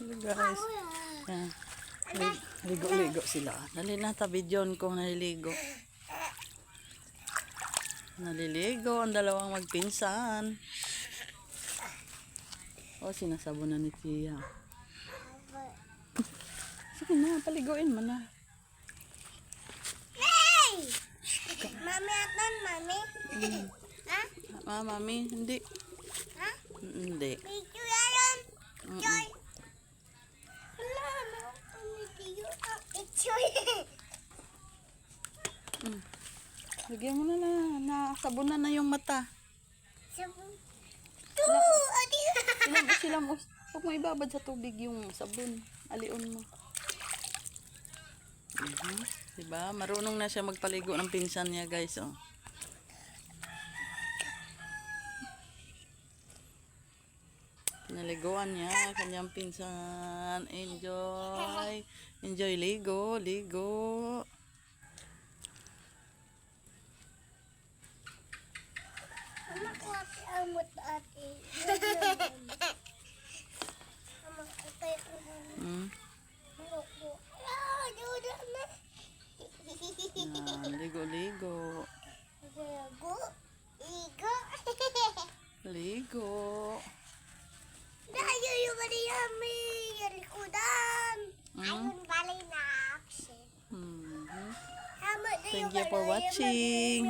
Hello guys. Yan. Ligo-ligo sila. Dali na tabidyon ko naliligo. Naliligo ang dalawang magpinsan. O, sinasabo na ni Tia. Sige na, paliguin mo na. Hey! Mami atan, mami. Ha? Mami, hindi. Ha? Hindi. Video yan. Joy. Wala na ako video. Joy. Lagyan mo na nasabunan na yung mata. Sabon. Tu, adi. Silam, huwag mo ibabad sa tubig yung sabon. Alion mo. Diba? Marunong na siya magpaligo ng pinsan niya, guys. Oh. Pinaliguan niya kanyang pinsan. Enjoy. Enjoy ligo, ligo. Mama ko ati amot ati. Mama ko tayo ko. Ah, jodoh na. Yan, ligo, ligo. Ligo. Ligo. Ligo. Dayo yung mariyami. Yung likudan. Ayun balay na action. Mhm. Thank Thank you for watching.